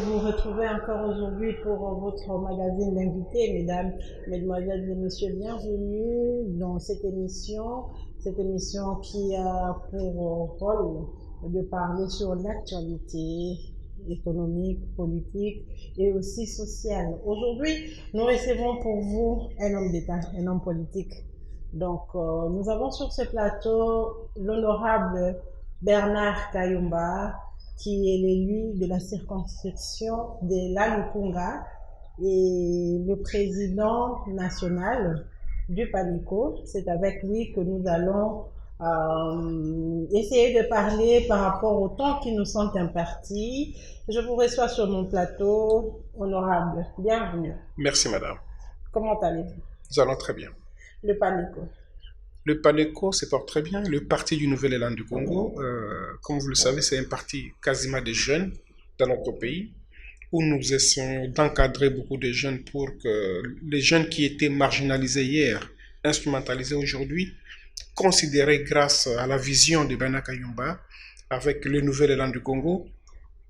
vous retrouver encore aujourd'hui pour votre magazine d'invités, mesdames, mesdemoiselles et messieurs, bienvenue dans cette émission qui a pour rôle de parler sur l'actualité économique, politique et aussi sociale. Aujourd'hui, nous recevons pour vous un homme d'État, un homme politique. Donc, nous avons sur ce plateau l'honorable Bernard Kayumba, qui est l'élu de la circonscription de la Lukunga et le président national du PANECO. C'est avec lui que nous allons essayer de parler par rapport au temps qui nous sont impartis. Je vous reçois sur mon plateau, honorable. Bienvenue. Merci, madame. Comment allez-vous? Nous allons très bien. Le PANECO. Le PANECO se porte très bien. Le parti du Nouvel Élan du Congo, comme vous le savez, c'est un parti quasiment des jeunes dans notre pays, où nous essayons d'encadrer beaucoup de jeunes pour que les jeunes qui étaient marginalisés hier, instrumentalisés aujourd'hui, considérés grâce à la vision de Bernard Kayumba avec le Nouvel Élan du Congo,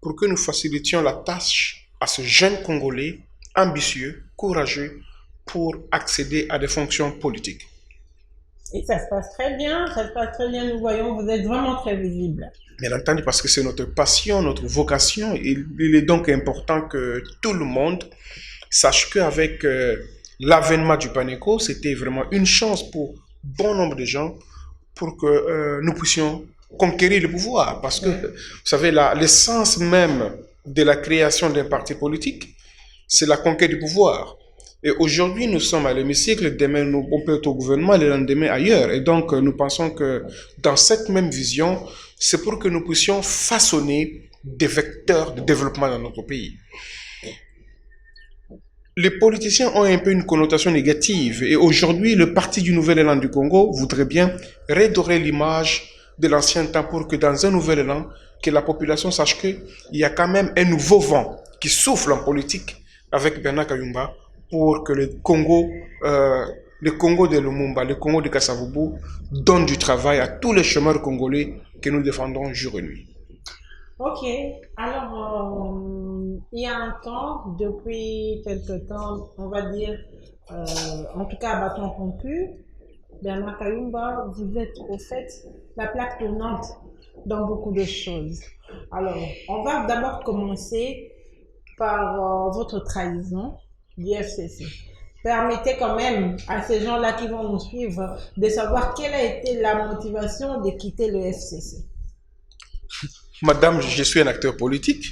pour que nous facilitions la tâche à ce jeune Congolais ambitieux, courageux, pour accéder à des fonctions politiques. Et ça se passe très bien, nous voyons, vous êtes vraiment très visible. Bien entendu, parce que c'est notre passion, notre vocation. Il est donc important que tout le monde sache qu'avec l'avènement du PANECO, c'était vraiment une chance pour bon nombre de gens pour que nous puissions conquérir le pouvoir. Parce que, vous savez, l'essence même de la création d'un parti politique, c'est la conquête du pouvoir. Et aujourd'hui, nous sommes à l'hémicycle, demain, on peut être au gouvernement, le lendemain ailleurs. Et donc, nous pensons que dans cette même vision, c'est pour que nous puissions façonner des vecteurs de développement dans notre pays. Les politiciens ont un peu une connotation négative. Et aujourd'hui, le Parti du Nouvel Élan du Congo voudrait bien redorer l'image de l'ancien temps pour que dans un nouvel élan, que la population sache qu'il y a quand même un nouveau vent qui souffle en politique avec Bernard Kayumba, pour que le Congo de Lumumba, le Congo de Kasavubu donne du travail à tous les chômeurs congolais que nous défendons jour et nuit. Ok, alors il y a un temps, depuis quelque temps, on va dire, en tout cas à bâton rompu, Bernard Kayumba, vous êtes au fait la plaque tournante dans beaucoup de choses. Alors, on va d'abord commencer par votre trahison du FCC. Permettez quand même à ces gens-là qui vont nous suivre de savoir quelle a été la motivation de quitter le FCC. Madame, je suis un acteur politique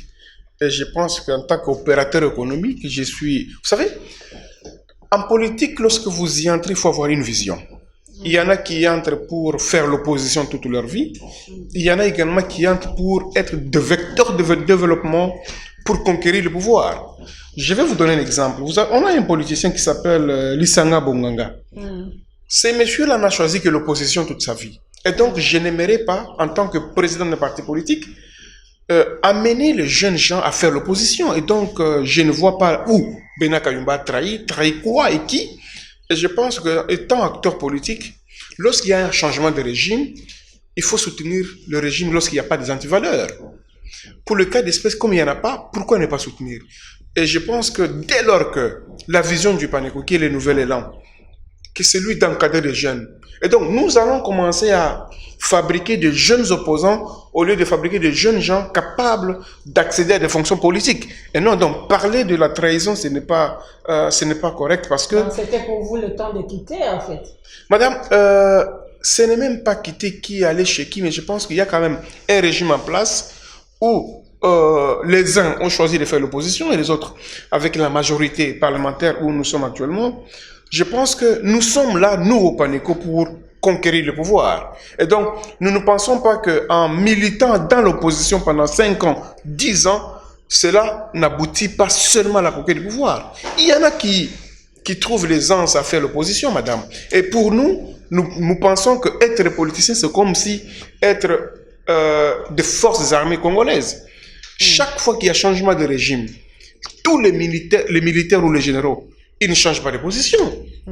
et je pense qu'en tant qu'opérateur économique, je suis... Vous savez, en politique, lorsque vous y entrez, il faut avoir une vision. Il y en a qui entrent pour faire l'opposition toute leur vie. Il y en a également qui entrent pour être des vecteurs de développement pour conquérir le pouvoir. Je vais vous donner un exemple. On a un politicien qui s'appelle Lisanga Bonganga. Ce monsieur-là n'a choisi que l'opposition toute sa vie. Et donc, je n'aimerais pas, en tant que président d'un parti politique, amener les jeunes gens à faire l'opposition. Et donc, je ne vois pas où Bernard Kayumba trahit quoi et qui. Et je pense qu'étant acteur politique, lorsqu'il y a un changement de régime, il faut soutenir le régime lorsqu'il n'y a pas des antivaleurs. Pour le cas d'espèces, comme il n'y en a pas, pourquoi ne pas soutenir? Et je pense que dès lors que la vision du PANECO, qui est le nouvel élan, que c'est lui d'encadrer les jeunes. Et donc, nous allons commencer à fabriquer de jeunes opposants au lieu de fabriquer de jeunes gens capables d'accéder à des fonctions politiques. Et non, donc, parler de la trahison, ce n'est pas correct parce que... C'était pour vous le temps de quitter, en fait. Madame, ce n'est même pas quitter qui allait chez qui, mais je pense qu'il y a quand même un régime en place où les uns ont choisi de faire l'opposition et les autres, avec la majorité parlementaire où nous sommes actuellement, je pense que nous sommes là, nous au PANECO, pour conquérir le pouvoir. Et donc, nous ne pensons pas qu'en militant dans l'opposition pendant 5 ans, 10 ans, cela n'aboutit pas seulement à la conquête du pouvoir. Il y en a qui trouvent l'aisance à faire l'opposition, madame. Et pour nous pensons que être politicien, c'est comme si être des forces armées congolaises. Chaque fois qu'il y a changement de régime, tous les militaires ou les généraux, ils ne changent pas de position.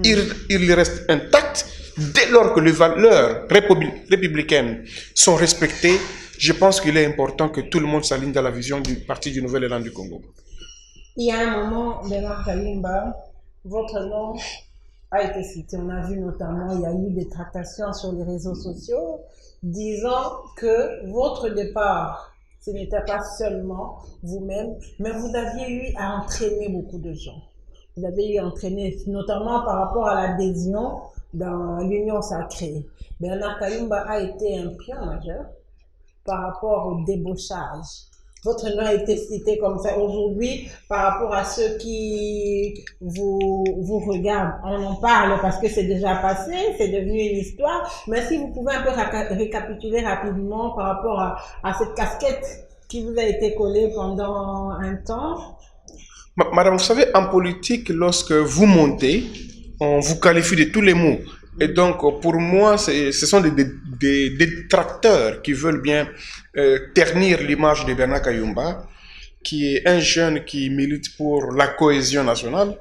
Ils restent intacts dès lors que les valeurs républicaines sont respectées. je pense qu'il est important que tout le monde s'aligne dans la vision du Parti du Nouvel Élan du Congo. Il y a un moment, Bernard Kayumba, votre nom a été cité. On a vu notamment, il y a eu des tractations sur les réseaux sociaux disant que votre départ, ce n'était pas seulement vous-même, mais vous aviez eu à entraîner beaucoup de gens. Vous avez eu à entraîner, notamment par rapport à l'adhésion dans l'Union sacrée. Bernard Kayumba a été un pion majeur par rapport au débauchage. Votre nom a été cité comme ça aujourd'hui par rapport à ceux qui vous regardent. On en parle parce que c'est déjà passé, c'est devenu une histoire. Mais si vous pouvez un peu récapituler rapidement par rapport à cette casquette qui vous a été collée pendant un temps. Madame, vous savez, en politique, lorsque vous montez, on vous qualifie de tous les mots. Et donc, pour moi, ce sont des détracteurs qui veulent bien ternir l'image de Bernard Kayumba, qui est un jeune qui milite pour la cohésion nationale,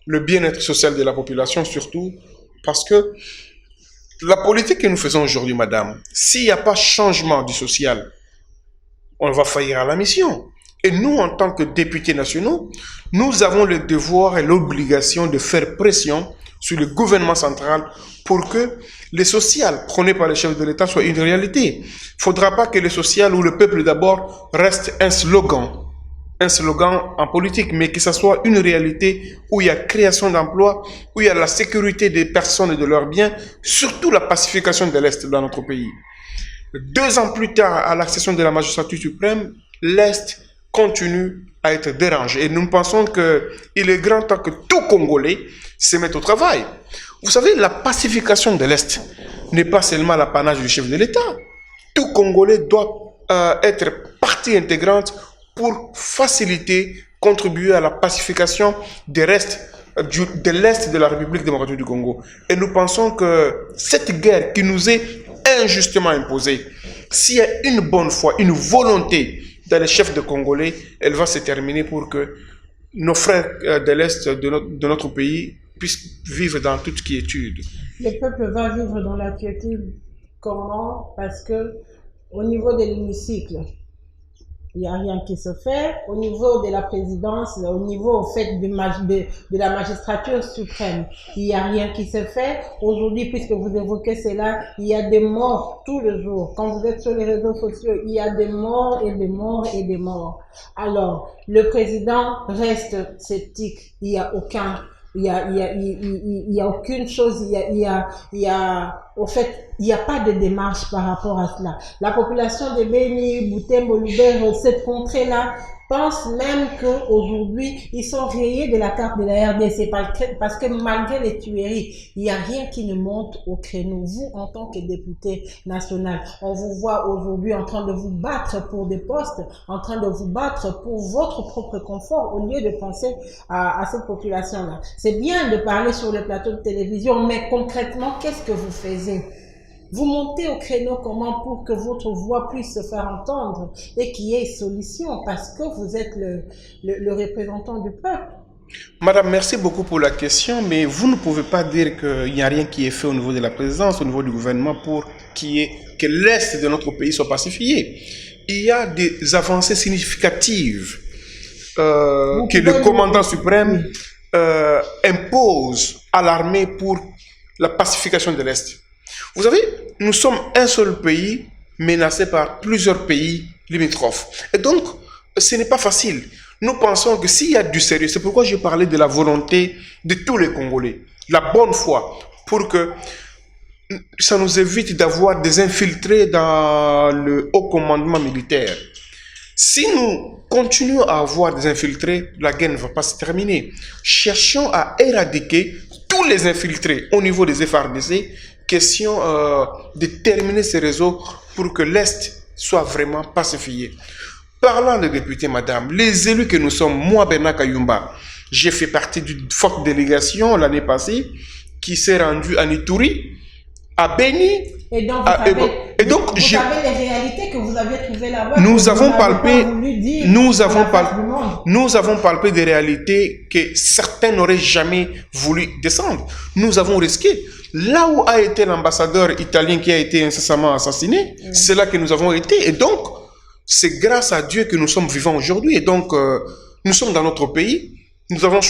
le bien-être social de la population surtout, parce que la politique que nous faisons aujourd'hui, madame, s'il n'y a pas changement du social, on va faillir à la mission. Et nous, en tant que députés nationaux, nous avons le devoir et l'obligation de faire pression sur le gouvernement central pour que le social prôné par les chefs de l'État soit une réalité. Il ne faudra pas que le social ou le peuple d'abord reste un slogan en politique, mais que ce soit une réalité où il y a création d'emplois, où il y a la sécurité des personnes et de leurs biens, surtout la pacification de l'Est dans notre pays. 2 ans plus tard, à l'accession de la magistrature suprême, l'Est continue à être dérangé. Et nous pensons qu'il est grand temps que tout Congolais se mette au travail. Vous savez, la pacification de l'Est n'est pas seulement l'apanage du chef de l'État. Tout Congolais doit être partie intégrante pour faciliter, contribuer à la pacification de l'Est de la République démocratique du Congo. Et nous pensons que cette guerre qui nous est injustement imposée, s'il y a une bonne foi, une volonté dans les chefs de Congolais, elle va se terminer pour que nos frères de l'Est de notre pays puissent vivre dans toute quiétude. Le peuple va vivre dans la quiétude. Comment? Parce que au niveau de l'hémicycle, il n'y a rien qui se fait. Au niveau de la présidence, au niveau au fait de la magistrature suprême, il n'y a rien qui se fait. Aujourd'hui, puisque vous évoquez cela, il y a des morts tous les jours. Quand vous êtes sur les réseaux sociaux, il y a des morts et des morts et des morts. Alors, le président reste sceptique. Il n'y a aucun... Il y a aucune chose, au fait, il n'y a pas de démarche par rapport à cela. La population de Beni, Butembo, Lubero, cette contrée-là, pense même qu'aujourd'hui, ils sont rayés de la carte de la RDC parce que malgré les tueries, il n'y a rien qui ne monte au créneau. Vous, en tant que député national, on vous voit aujourd'hui en train de vous battre pour des postes, en train de vous battre pour votre propre confort au lieu de penser à cette population-là. C'est bien de parler sur le plateau de télévision, mais concrètement, qu'est-ce que vous faisiez? Vous montez au créneau comment pour que votre voix puisse se faire entendre et qu'il y ait solution parce que vous êtes le représentant du peuple. Madame, merci beaucoup pour la question, mais vous ne pouvez pas dire qu'il n'y a rien qui est fait au niveau de la présidence, au niveau du gouvernement pour que l'Est de notre pays soit pacifié. Il y a des avancées significatives que le commandant suprême impose à l'armée pour la pacification de l'Est. Vous savez, nous sommes un seul pays menacé par plusieurs pays limitrophes. Et donc, ce n'est pas facile. Nous pensons que s'il y a du sérieux, c'est pourquoi je parlais de la volonté de tous les Congolais, la bonne foi, pour que ça nous évite d'avoir des infiltrés dans le haut commandement militaire. Si nous continuons à avoir des infiltrés, la guerre ne va pas se terminer. Cherchons à éradiquer tous les infiltrés au niveau des FARDC. Question de terminer ces réseaux pour que l'Est soit vraiment pacifié. Parlant de députés, madame, les élus que nous sommes, moi, Bernard Kayumba, j'ai fait partie d'une forte délégation l'année passée qui s'est rendue à Ituri, à Beni. Et donc, vous savez, Et donc, vous avez les réalités que vous avez trouvées là-bas. Nous avons palpé des réalités que certains n'auraient jamais voulu descendre. Nous avons risqué. Là où a été l'ambassadeur italien qui a été incessamment assassiné, c'est là que nous avons été. Et donc, c'est grâce à Dieu que nous sommes vivants aujourd'hui. Et donc, nous sommes dans notre pays. Nous avons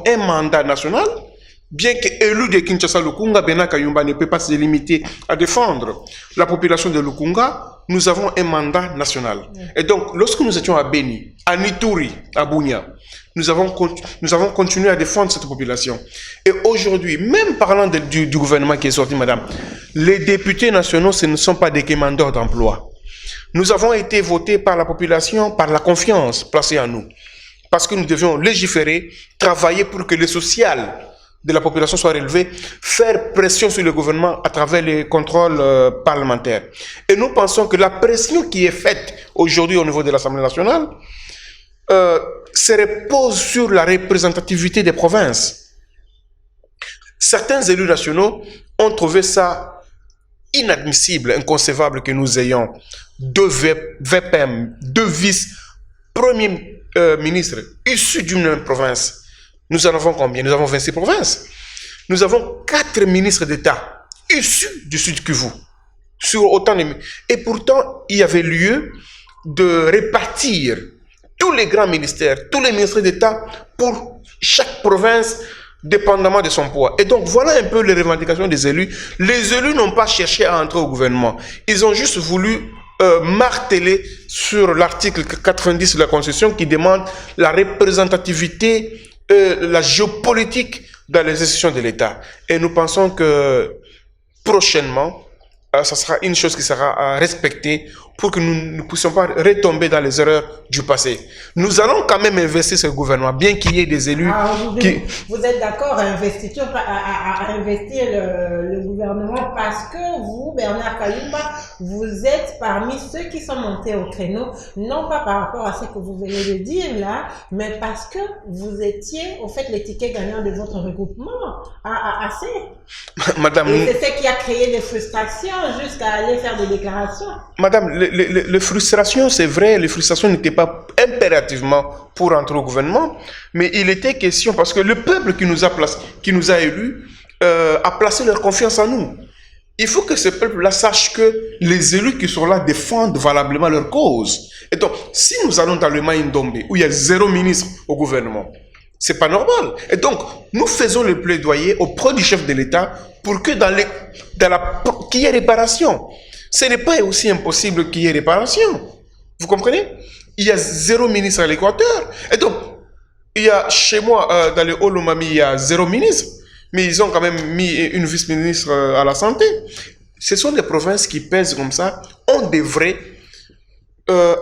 un mandat national. Bien qu'élu de Kinshasa, Lukunga, Bena Kayumba ne peut pas se limiter à défendre la population de Lukunga, nous avons un mandat national. Et donc, lorsque nous étions à Beni, à Nituri, à Bunia, nous avons continué à défendre cette population. Et aujourd'hui, même parlant du gouvernement qui est sorti, madame, les députés nationaux, ce ne sont pas des quémandeurs d'emploi. Nous avons été votés par la population, par la confiance placée en nous. Parce que nous devions légiférer, travailler pour que le social de la population soit relevé, faire pression sur le gouvernement à travers les contrôles parlementaires. Et nous pensons que la pression qui est faite aujourd'hui au niveau de l'Assemblée nationale se repose sur la représentativité des provinces. Certains élus nationaux ont trouvé ça inadmissible, inconcevable que nous ayons deux VPM, deux vice-premiers ministres issus d'une même province. Nous en avons combien? Nous avons 26 provinces. Nous avons 4 ministres d'État issus du Sud Kivu. Sur autant de... Et pourtant, il y avait lieu de répartir tous les grands ministères, tous les ministres d'État pour chaque province, dépendamment de son poids. Et donc, voilà un peu les revendications des élus. Les élus n'ont pas cherché à entrer au gouvernement. Ils ont juste voulu marteler sur l'article 90 de la Constitution qui demande la représentativité, la géopolitique dans les institutions de l'État. Et nous pensons que prochainement, ça sera une chose qui sera respectée pour que nous ne puissions pas retomber dans les erreurs du passé. Nous allons quand même investir ce gouvernement, bien qu'il y ait des élus Vous êtes d'accord à investir le gouvernement parce que vous, Bernard Kayumba, vous êtes parmi ceux qui sont montés au créneau, non pas par rapport à ce que vous venez de dire là, mais parce que vous étiez, au fait, les tickets gagnants de votre regroupement à AC. Madame, et c'est ce qui a créé des frustrations jusqu'à aller faire des déclarations. Madame, les frustrations, c'est vrai, les frustrations n'étaient pas impérativement pour entrer au gouvernement, mais il était question parce que le peuple qui nous a élus a placé leur confiance en nous. Il faut que ce peuple-là sache que les élus qui sont là défendent valablement leur cause. Et donc, si nous allons dans le Maïndombe, où il y a 0 ministre au gouvernement, c'est pas normal. Et donc, nous faisons le plaidoyer auprès du chef de l'État pour que qu'il y ait réparation. Ce n'est pas aussi impossible qu'il y ait réparation. Vous comprenez? Il y a 0 ministre à l'Équateur. Et donc, il y a chez moi, dans le Haut-Lomami, il y a 0 ministre. Mais ils ont quand même mis une vice-ministre à la santé. Ce sont des provinces qui pèsent comme ça. On devrait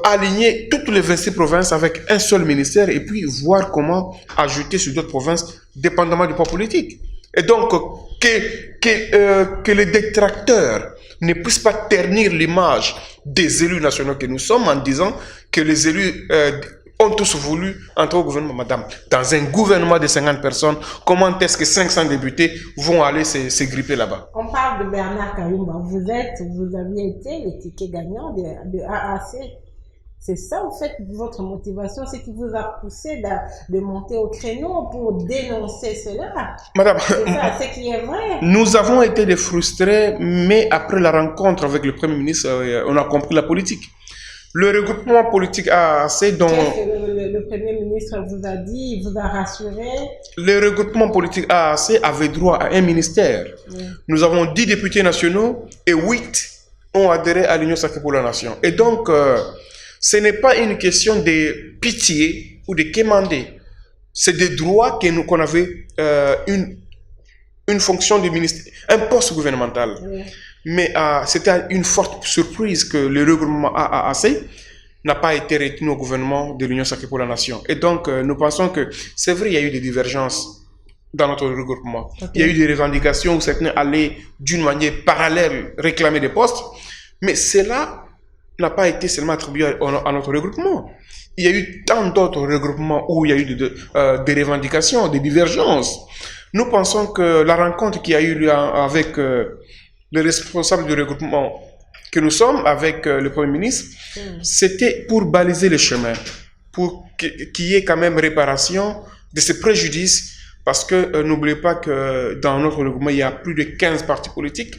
aligner toutes les 26 provinces avec un seul ministère et puis voir comment ajouter sur d'autres provinces, dépendamment du poids politique. Et donc, que les détracteurs ne puissent pas ternir l'image des élus nationaux que nous sommes en disant que les élus ont tous voulu entrer au gouvernement. Madame, dans un gouvernement de 50 personnes, comment est-ce que 500 députés vont aller se gripper là-bas? On parle de Bernard Kayumba. Vous aviez été le ticket gagnant de AAC. C'est ça, en fait, votre motivation, c'est qui vous a poussé de monter au créneau pour dénoncer cela. Madame, c'est ça, c'est qui est vrai. Nous avons été des frustrés, mais après la rencontre avec le Premier ministre, on a compris la politique. Le regroupement politique AAC dont... Qu'est-ce que le Premier ministre vous a dit, il vous a rassuré? Le regroupement politique AAC avait droit à un ministère. Oui. Nous avons 10 députés nationaux et 8 ont adhéré à l'Union sacrée pour la nation. Et donc... ce n'est pas une question de pitié ou de quémander. C'est des droits qu'on avait une fonction du ministère, un poste gouvernemental. Oui. Mais c'était une forte surprise que le regroupement AAC n'a pas été retenu au gouvernement de l'Union sacrée pour la nation. Et donc, nous pensons que c'est vrai, il y a eu des divergences dans notre regroupement. Okay. Il y a eu des revendications où certains allaient d'une manière parallèle réclamer des postes, mais cela n'a pas été seulement attribué à notre regroupement. Il y a eu tant d'autres regroupements où il y a eu des revendications, des divergences. Nous pensons que la rencontre qui a eu lieu avec les responsables du regroupement que nous sommes avec le Premier ministre, c'était pour baliser le chemin, pour qu'il y ait quand même réparation de ces préjudices, parce que n'oubliez pas que dans notre regroupement, il y a plus de 15 partis politiques,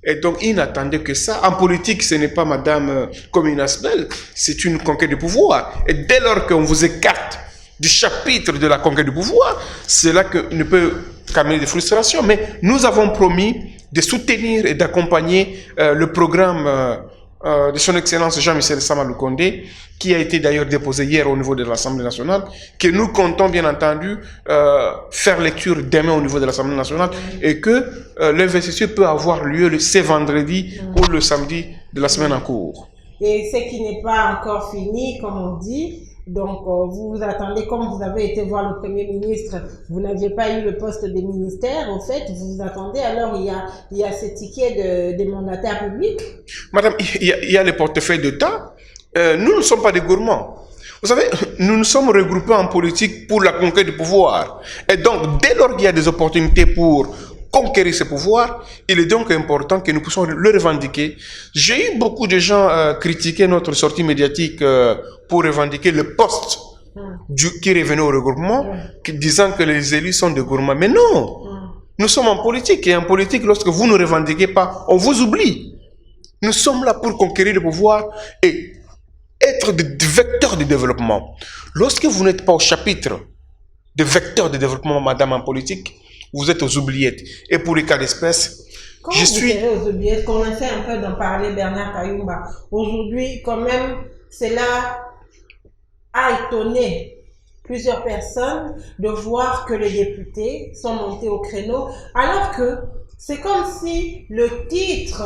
et donc ils n'attendaient que ça. En politique, ce n'est pas madame comme une asbelle, c'est une conquête de pouvoir. Et dès lors qu'on vous écarte du chapitre de la conquête du pouvoir, c'est là que ne peut qu'amener des frustrations. Mais nous avons promis de soutenir et d'accompagner le programme de son Excellence Jean-Michel Sama Lukonde, qui a été d'ailleurs déposé hier au niveau de l'Assemblée nationale, que nous comptons bien entendu faire lecture demain au niveau de l'Assemblée nationale, et que l'investiture peut avoir lieu ce vendredi ou le samedi de la semaine en cours. Et ce qui n'est pas encore fini, comme on dit. Donc, vous vous attendez, comme vous avez été voir le Premier ministre, vous n'aviez pas eu le poste des ministères, au fait, vous vous attendez, alors il y a ce ticket des mandataires publics. Madame, il y a les portefeuilles d'État. Nous ne sommes pas des gourmands. Vous savez, nous nous sommes regroupés en politique pour la conquête du pouvoir. Et donc, dès lors qu'il y a des opportunités pour conquérir ce pouvoir, il est donc important que nous puissions le revendiquer. J'ai eu beaucoup de gens critiquer notre sortie médiatique pour revendiquer le poste qui revenait au regroupement, disant que les élus sont des gourmands. Mais non, nous sommes en politique, et en politique, lorsque vous ne revendiquez pas, on vous oublie. Nous sommes là pour conquérir le pouvoir et être des vecteurs de développement. Lorsque vous n'êtes pas au chapitre de vecteurs de développement, madame, en politique, vous êtes aux oubliettes. Et pour les cas d'espèce, je suis aux oubliettes, qu'on essaie un peu d'en parler, Bernard Kayumba. Aujourd'hui, quand même, cela a étonné plusieurs personnes de voir que les députés sont montés au créneau, alors que c'est comme si le titre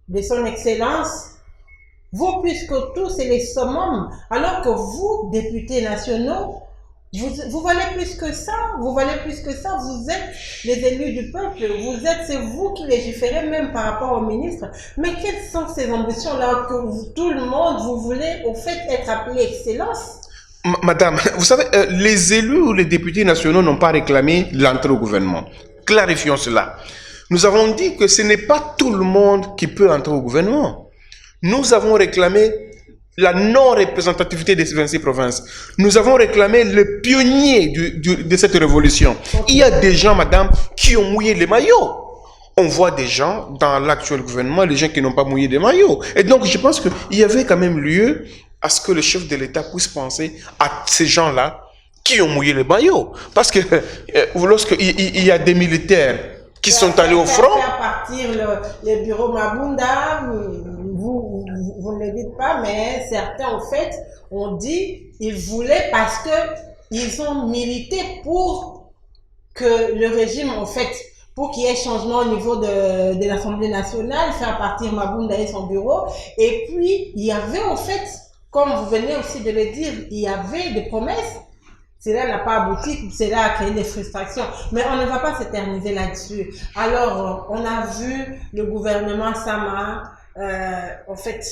de son Excellence vaut plus que tout, c'est les summums, alors que vous, députés nationaux, vous valez plus que ça, vous êtes les élus du peuple, c'est vous qui légiférez même par rapport au ministre. Mais quelles sont ces ambitions-là que tout le monde, vous voulez au fait être appelé Excellence? Madame, vous savez, les élus ou les députés nationaux n'ont pas réclamé l'entrée au gouvernement. Clarifions cela. Nous avons dit que ce n'est pas tout le monde qui peut entrer au gouvernement. Nous avons réclamé la non-représentativité des 26 provinces. Nous avons réclamé le pionnier de cette révolution. Il y a des gens, madame, qui ont mouillé les maillots. On voit des gens dans l'actuel gouvernement, les gens qui n'ont pas mouillé les maillots. Et donc, je pense qu'il y avait quand même lieu à ce que le chef de l'État puisse penser à ces gens-là qui ont mouillé les maillots. Parce que lorsqu'il y a des militaires qui sont allés au front... Faire partir le bureau Mabunda, vous ne le dites pas, mais certains, en fait, ont dit qu'ils voulaient parce qu'ils ont milité pour que le régime, en fait, pour qu'il y ait changement au niveau de l'Assemblée nationale, faire partir Mabunda et son bureau. Et puis, il y avait, en fait, comme vous venez aussi de le dire, il y avait des promesses. Cela n'a pas abouti, cela a créé des frustrations. Mais on ne va pas s'éterniser là-dessus. Alors, on a vu le gouvernement Sama, en fait,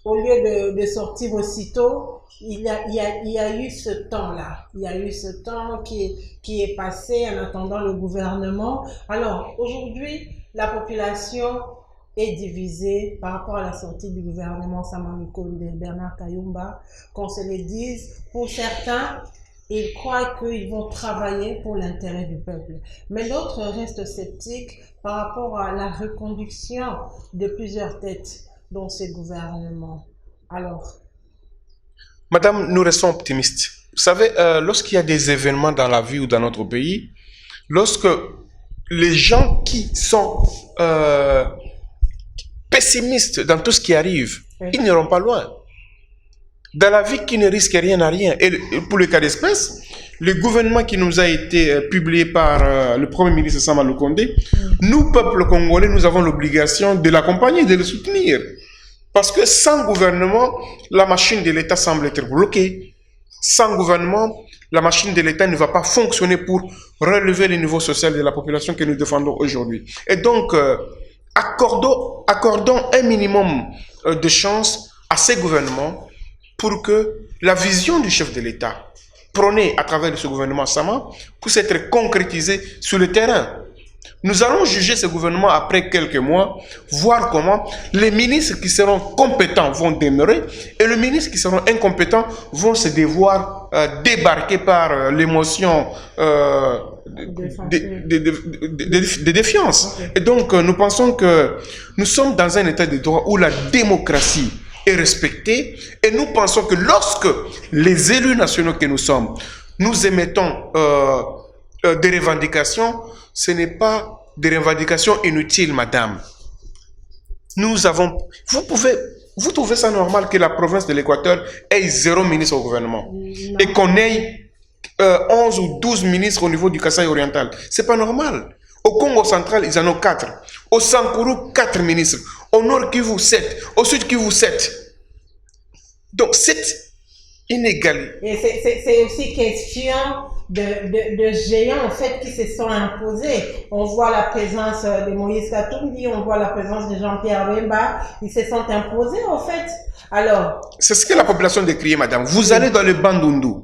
au lieu de sortir aussitôt, il y a eu ce temps-là. Il y a eu ce temps qui est passé en attendant le gouvernement. Alors, aujourd'hui, la population est divisée par rapport à la sortie du gouvernement Sama Lukonde, Bernard Kayumba. Qu'on se le dise, pour certains, ils croient qu'ils vont travailler pour l'intérêt du peuple. Mais d'autres restent sceptiques par rapport à la reconduction de plusieurs têtes dans ce gouvernement. Alors, madame, nous restons optimistes. Vous savez, lorsqu'il y a des événements dans la vie ou dans notre pays, lorsque les gens qui sont pessimistes dans tout ce qui arrive, ils n'iront pas loin. Dans la vie, qui ne risque rien à rien. Et pour le cas d'espèce, le gouvernement qui nous a été publié par le Premier ministre Sama Lukonde, nous, peuple congolais, nous avons l'obligation de l'accompagner, de le soutenir. Parce que sans gouvernement, la machine de l'État semble être bloquée. Sans gouvernement, la machine de l'État ne va pas fonctionner pour relever le niveau social de la population que nous défendons aujourd'hui. Et donc, accordons un minimum de chance à ces gouvernements pour que la vision du chef de l'État, prônée à travers ce gouvernement Sama, puisse être concrétisée sur le terrain. Nous allons juger ce gouvernement après quelques mois, voir comment les ministres qui seront compétents vont demeurer et les ministres qui seront incompétents vont se devoir débarquer par l'émotion de défiance. Okay. Et donc, nous pensons que nous sommes dans un état de droit où la démocratie est respectée et nous pensons que lorsque les élus nationaux que nous sommes, nous émettons des revendications, ce n'est pas des revendications inutiles, madame. Nous avons... Vous trouvez ça normal que la province de l'Équateur ait 0 ministre au gouvernement et qu'on ait 11 ou 12 ministres au niveau du Kasaï oriental? C'est pas normal. Au Congo central, ils en ont 4. Au Sankourou, 4 ministres. Au Nord Kivu, 7. Au Sud Kivu, 7. Donc, cette inégalité... Et c'est aussi question de géants en fait qui se sont imposés. On voit la présence de Moïse Katumbi, on voit la présence de Jean-Pierre Bemba, ils se sont imposés en fait. Alors, c'est ce que la population décrit, madame. Vous allez dans le Bandundu,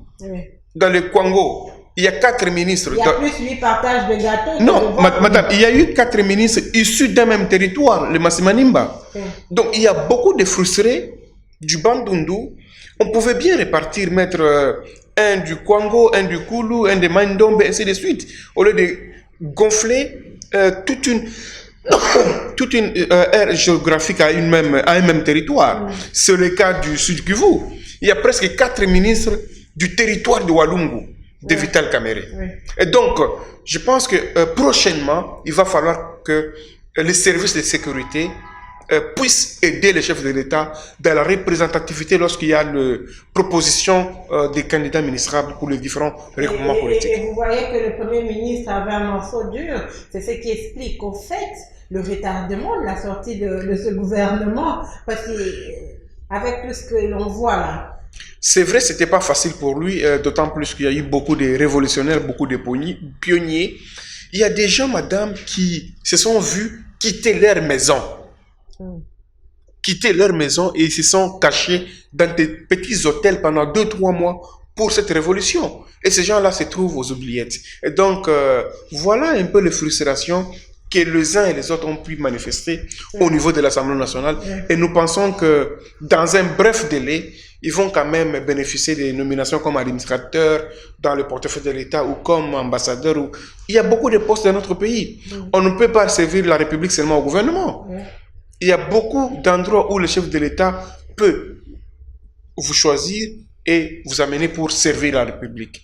dans le Congo, il y a 4 ministres. Il y a plus 8 partages de gâteaux. Non, madame, il y a eu 4 ministres issus d'un même territoire, le Massimanimba. Donc, il y a beaucoup de frustrés du Bandundu. On pouvait bien répartir, mettre un du Congo, un du Koulou, un de Mandombe, ainsi de suite, au lieu de gonfler toute une aire géographique à un même territoire. C'est le cas du Sud Kivu. Il y a presque 4 ministres du territoire de Walungu, de Vital Kamerhe. Et donc, je pense que prochainement, il va falloir que les services de sécurité puissent aider les chefs de l'État dans la représentativité lorsqu'il y a une proposition des candidats ministrables pour les différents regroupements politiques. Et vous voyez que le Premier ministre avait un morceau dur, c'est ce qui explique au fait le retardement de la sortie de ce gouvernement, parce qu'avec tout ce que l'on voit là. C'est vrai, c'était pas facile pour lui, d'autant plus qu'il y a eu beaucoup de révolutionnaires, beaucoup de pionniers. Il y a des gens, madame, qui se sont vus quitter leur maison. Quitter leur maison et ils se sont cachés dans des petits hôtels pendant 2-3 mois pour cette révolution. Et ces gens-là se trouvent aux oubliettes. Et donc, voilà un peu les frustrations que les uns et les autres ont pu manifester au niveau de l'Assemblée nationale. Et nous pensons que dans un bref délai, ils vont quand même bénéficier des nominations comme administrateur dans le portefeuille de l'État ou comme ambassadeur. Il y a beaucoup de postes dans notre pays. On ne peut pas servir la République seulement au gouvernement. Il y a beaucoup d'endroits où le chef de l'État peut vous choisir et vous amener pour servir la République.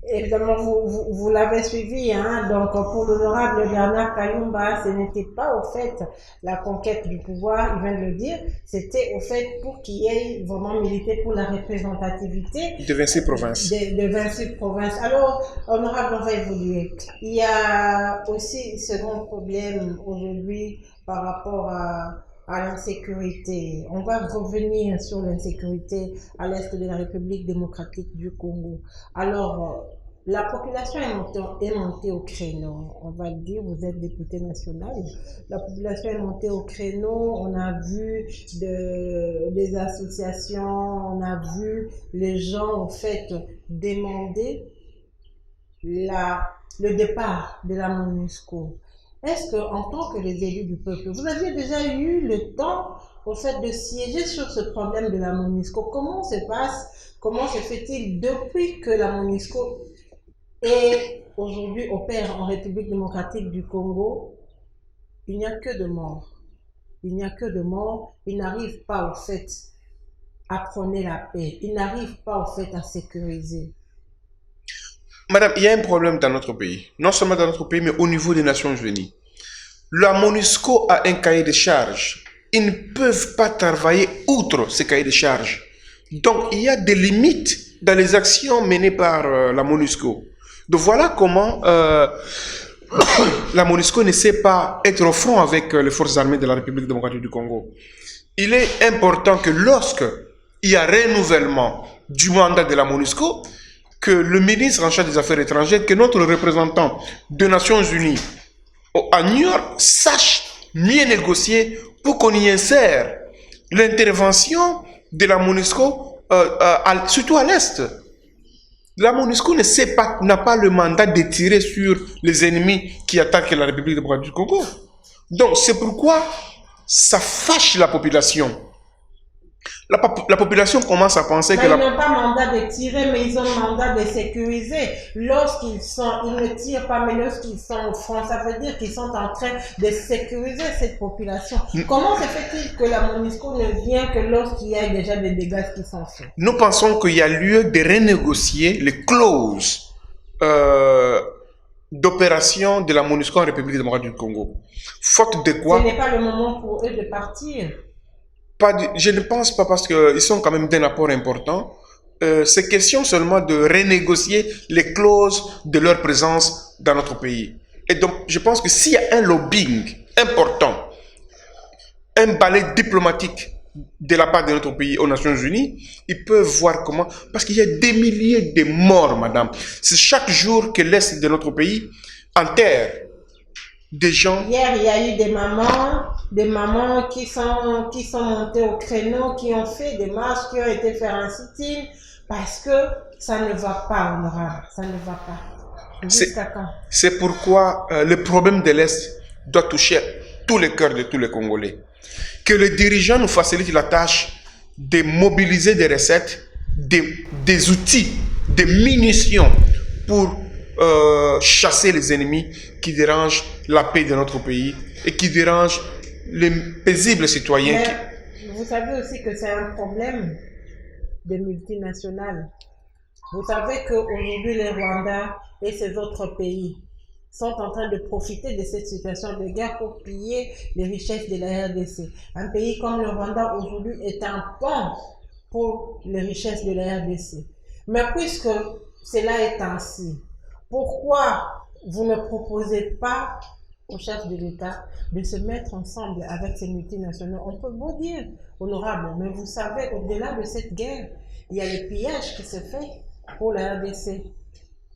Évidemment, vous l'avez suivi, hein? Donc pour l'honorable Bernard Kayumba, ce n'était pas au fait la conquête du pouvoir, il vient de le dire, c'était au fait pour qu'il y ait vraiment milité pour la représentativité de 26 provinces. De 26 provinces. Alors, honorable, on va évoluer. Il y a aussi ce grand problème aujourd'hui par rapport à l'insécurité. On va revenir sur l'insécurité à l'est de la République démocratique du Congo. Alors, la population est montée au créneau. On va le dire, vous êtes député national. La population est montée au créneau. On a vu des associations, on a vu les gens, en fait, demander le départ de la MONUSCO. Est-ce que, en tant que les élus du peuple, vous aviez déjà eu le temps, au fait, de siéger sur ce problème de la MONUSCO? Comment se passe, comment se fait-il depuis que la MONUSCO est aujourd'hui opère en République démocratique du Congo? Il n'y a que de morts. Il n'y a que de morts. Ils n'arrivent pas, au fait, à prôner la paix. Ils n'arrivent pas, au fait, à sécuriser. Madame, il y a un problème dans notre pays. Non seulement dans notre pays, mais au niveau des Nations Unies. La MONUSCO a un cahier de charges. Ils ne peuvent pas travailler outre ce cahier de charges. Donc, il y a des limites dans les actions menées par la MONUSCO. Donc, voilà comment la MONUSCO ne sait pas être au front avec les forces armées de la République démocratique du Congo. Il est important que lorsque il y a renouvellement du mandat de la MONUSCO, que le ministre en charge des Affaires étrangères, que notre représentant des Nations Unies à New York sache mieux négocier pour qu'on y insère l'intervention de la MONUSCO, surtout à l'Est. La MONUSCO n'a pas le mandat de tirer sur les ennemis qui attaquent la République démocratique du Congo. Donc, c'est pourquoi ça fâche la population. La population commence à penser que... Ils n'ont pas mandat de tirer, mais ils ont mandat de sécuriser. Ils ne tirent pas, mais lorsqu'ils sont au front, ça veut dire qu'ils sont en train de sécuriser cette population. Comment se fait-il que la MONUSCO ne vient que lorsqu'il y a déjà des dégâts qui sont faits? Nous pensons qu'il y a lieu de renégocier les clauses d'opération de la MONUSCO en République démocratique du Congo. Faute de quoi... Ce n'est pas le moment pour eux de partir. Je ne pense pas parce qu'ils sont quand même d'un apport important. C'est question seulement de renégocier les clauses de leur présence dans notre pays. Et donc, je pense que s'il y a un lobbying important, un balai diplomatique de la part de notre pays aux Nations Unies, ils peuvent voir comment... Parce qu'il y a des milliers de morts, madame. C'est chaque jour que l'Est de notre pays enterre des gens. Hier, il y a eu des mamans qui sont montées au créneau, qui ont fait des marches, qui ont été faire un sit-in, parce que ça ne va pas, honorable, ça ne va pas. Jusqu'à quand? C'est pourquoi le problème de l'Est doit toucher tous les cœurs de tous les Congolais. Que les dirigeants nous facilitent la tâche de mobiliser des recettes, des outils, des munitions pour chasser les ennemis qui dérangent la paix de notre pays et qui dérangent les paisibles citoyens. Mais vous savez aussi que c'est un problème des multinationales. Vous savez qu'aujourd'hui, les Rwandais et ces autres pays sont en train de profiter de cette situation de guerre pour piller les richesses de la RDC. Un pays comme le Rwanda aujourd'hui est un pont pour les richesses de la RDC. Mais puisque cela est ainsi, pourquoi vous ne proposez pas au chef de l'État de se mettre ensemble avec ces multinationaux? On peut beau dire, honorable, mais vous savez, au-delà de cette guerre, il y a le pillage qui se fait pour la RDC.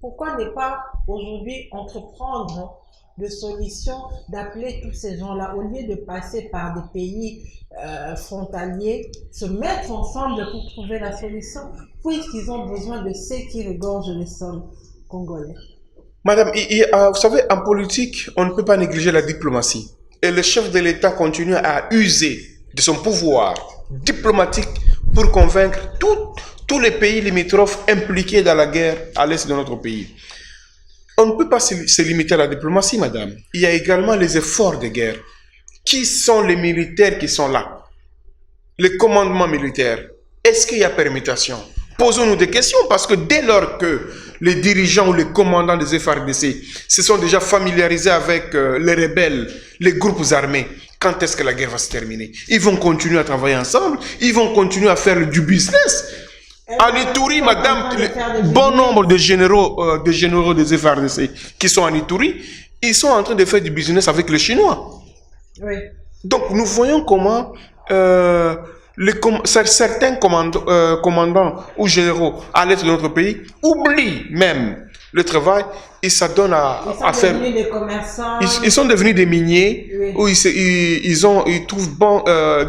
Pourquoi ne pas aujourd'hui entreprendre des solutions, d'appeler tous ces gens-là, au lieu de passer par des pays frontaliers, se mettre ensemble pour trouver la solution, puisqu'ils ont besoin de ce qui regorge le sol congolais? Madame, vous savez, en politique, on ne peut pas négliger la diplomatie. Et le chef de l'État continue à user de son pouvoir diplomatique pour convaincre tous les pays limitrophes impliqués dans la guerre à l'est de notre pays. On ne peut pas se limiter à la diplomatie, madame. Il y a également les efforts de guerre. Qui sont les militaires qui sont là? Les commandements militaires. Est-ce qu'il y a permutation? Posons-nous des questions parce que dès lors que les dirigeants ou les commandants des FARDC se sont déjà familiarisés avec les rebelles, les groupes armés, quand est-ce que la guerre va se terminer? Ils vont continuer à travailler ensemble, ils vont continuer à faire du business. En Ituri, madame, bon nombre de généraux des FARDC qui sont en Ituri, ils sont en train de faire du business avec les Chinois. Oui. Donc nous voyons comment certains commandants ou généraux à l'est de notre pays oublient même le travail et s'adonnent à faire... Ils sont devenus des commerçants. Ils sont devenus des miniers, oui, où ils trouvent bon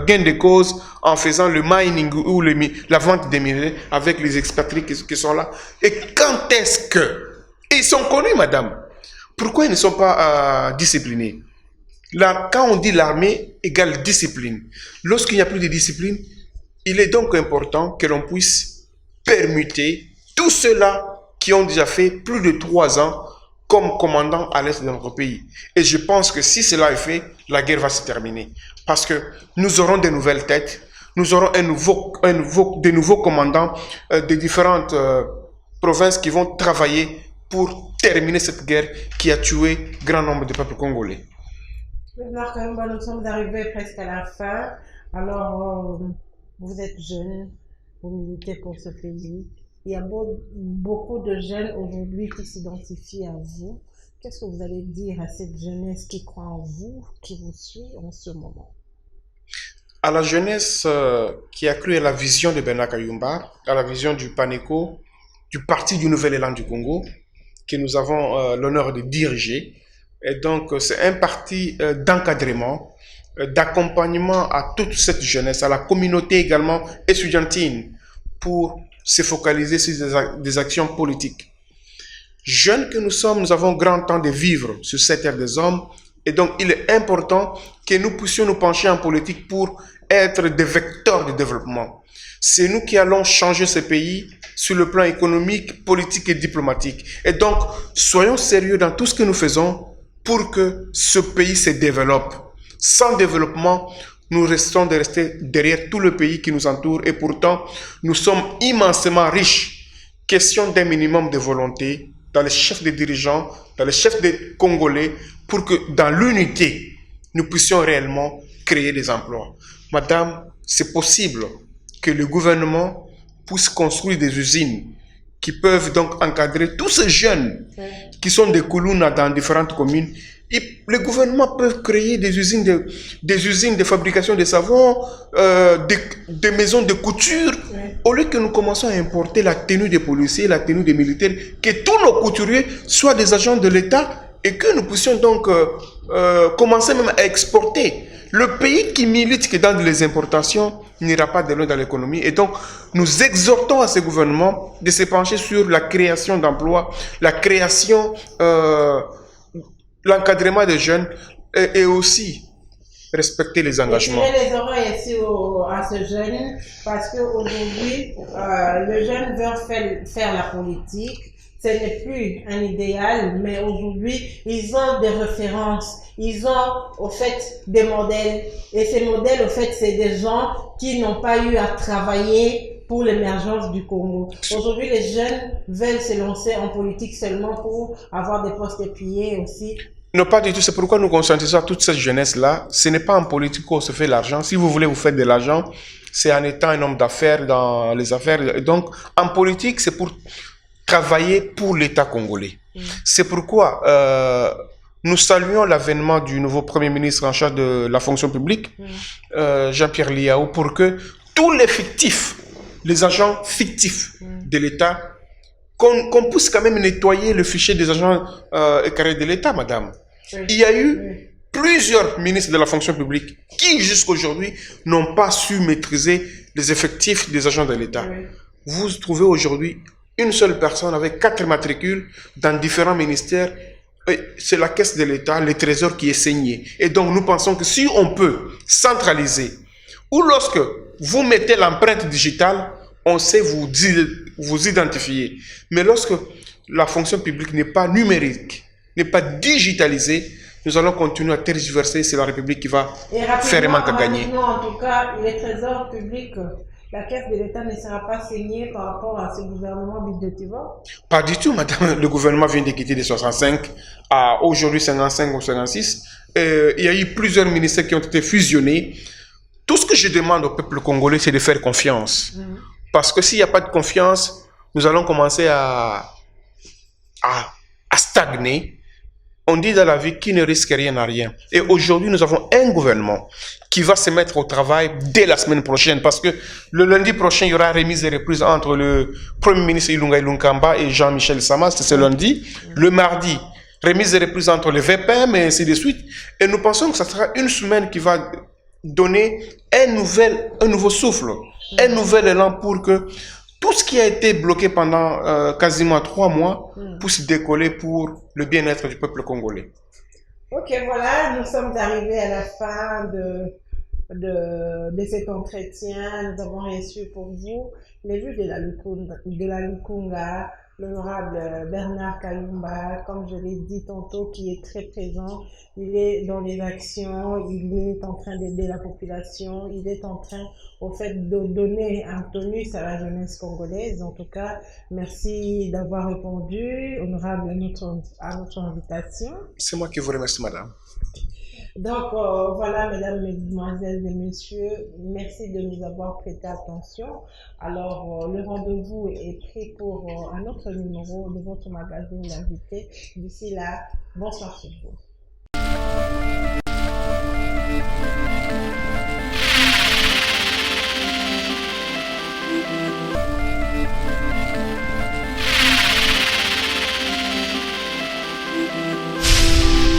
gain de cause en faisant le mining ou la vente des minerais avec les expatriés qui sont là. Et quand est-ce que... Ils sont connus, madame. Pourquoi ils ne sont pas disciplinés? Là, quand on dit l'armée égale discipline, lorsqu'il n'y a plus de discipline, il est donc important que l'on puisse permuter tous ceux-là qui ont déjà fait plus de 3 ans comme commandant à l'est de notre pays. Et je pense que si cela est fait, la guerre va se terminer. Parce que nous aurons de nouvelles têtes, nous aurons de nouveaux commandants des différentes provinces qui vont travailler pour terminer cette guerre qui a tué grand nombre de peuples congolais. Nous sommes arrivés presque à la fin. Alors, vous êtes jeune, vous militez pour ce pays. Il y a beaucoup de jeunes aujourd'hui qui s'identifient à vous. Qu'est-ce que vous allez dire à cette jeunesse qui croit en vous, qui vous suit en ce moment? À la jeunesse qui a cru à la vision de Bernard Kayumba, à la vision du PANECO, du Parti du Nouvel Élan du Congo, que nous avons l'honneur de diriger. Et donc, c'est un parti d'encadrement, d'accompagnement à toute cette jeunesse, à la communauté également étudiantine, pour se focaliser sur des actions politiques. Jeunes que nous sommes, nous avons grand temps de vivre sur cette terre des hommes. Et donc, il est important que nous puissions nous pencher en politique pour être des vecteurs de développement. C'est nous qui allons changer ce pays sur le plan économique, politique et diplomatique. Et donc, soyons sérieux dans tout ce que nous faisons pour que ce pays se développe. Sans développement, nous restons de rester derrière tout le pays qui nous entoure et pourtant, nous sommes immensément riches. Question d'un minimum de volonté dans les chefs des dirigeants, dans les chefs des Congolais, pour que dans l'unité, nous puissions réellement créer des emplois. Madame, c'est possible que le gouvernement puisse construire des usines qui peuvent donc encadrer tous ces jeunes qui sont des Koulouna dans différentes communes. Et le gouvernement peut créer des usines de fabrication de savon, des maisons de couture. Au lieu que nous commençons à importer la tenue des policiers, la tenue des militaires, que tous nos couturiers soient des agents de l'État et que nous puissions donc commencer même à exporter. Le pays qui milite que dans les importations n'ira pas de loin dans l'économie. Et donc, nous exhortons à ce gouvernement de se pencher sur la création d'emplois, la création, l'encadrement des jeunes et aussi respecter les engagements. Et tirer les oreilles ici à ce jeune parce qu'aujourd'hui, le jeune veut faire la politique. Ce n'est plus un idéal, mais aujourd'hui, ils ont des références, ils ont au fait des modèles. Et ces modèles, au fait, c'est des gens qui n'ont pas eu à travailler pour l'émergence du Congo. Aujourd'hui, les jeunes veulent se lancer en politique seulement pour avoir des postes épuyés aussi. Non, pas du tout. C'est pourquoi nous conscientisons toute cette jeunesse-là. Ce n'est pas en politique qu'on se fait l'argent. Si vous voulez vous faire de l'argent, c'est en étant un homme d'affaires dans les affaires. Et donc, en politique, c'est pour travailler pour l'État congolais. C'est pourquoi nous saluons l'avènement du nouveau Premier ministre en charge de la fonction publique, Jean-Pierre Liao, pour que tous les fictifs, les agents fictifs de l'État, qu'on puisse quand même nettoyer le fichier des agents écartés de l'État, madame. Il y a eu plusieurs ministres de la fonction publique qui, jusqu'à aujourd'hui, n'ont pas su maîtriser les effectifs des agents de l'État. Vous trouvez aujourd'hui une seule personne avec 4 matricules dans différents ministères. C'est la caisse de l'État, le trésor qui est saigné. Et donc, nous pensons que si on peut centraliser, ou lorsque vous mettez l'empreinte digitale, on sait vous identifier. Mais lorsque la fonction publique n'est pas numérique, n'est pas digitalisée, nous allons continuer à tergiverser. C'est la République qui va faire un manque à gagner. En tout cas, les trésors publics, la caisse de l'État ne sera pas saignée par rapport à ce gouvernement budgétivore? Pas du tout, madame. Le gouvernement vient de quitter de 65 à aujourd'hui 55 ou 56. Il y a eu plusieurs ministères qui ont été fusionnés. Tout ce que je demande au peuple congolais, c'est de faire confiance. Parce que s'il n'y a pas de confiance, nous allons commencer à stagner. On dit dans la vie qui ne risque rien n'a rien. Et aujourd'hui, nous avons un gouvernement qui va se mettre au travail dès la semaine prochaine. Parce que le lundi prochain, il y aura remise et reprise entre le Premier ministre Ilunga Ilunkamba et Jean-Michel Sama. C'est ce lundi. Le mardi, remise et reprise entre les VPM et ainsi de suite. Et nous pensons que ça sera une semaine qui va donner un nouveau souffle, un nouvel élan pour que tout ce qui a été bloqué pendant quasiment 3 mois puisse décoller pour le bien-être du peuple congolais. Ok, voilà, nous sommes arrivés à la fin de cet entretien. Nous avons reçu pour vous les vues de la Lukunga, l'honorable Bernard Kayumba, comme je l'ai dit tantôt, qui est très présent. Il est dans les actions, il est en train d'aider la population, il est en train, au fait, de donner un tonus à la jeunesse congolaise. En tout cas, merci d'avoir répondu, honorable, à notre invitation. C'est moi qui vous remercie, madame. Donc, voilà, mesdames, mesdemoiselles et messieurs, merci de nous avoir prêté attention. Alors, le rendez-vous est pris pour un autre numéro de votre magazine L'invité. D'ici là, bonsoir sur vous.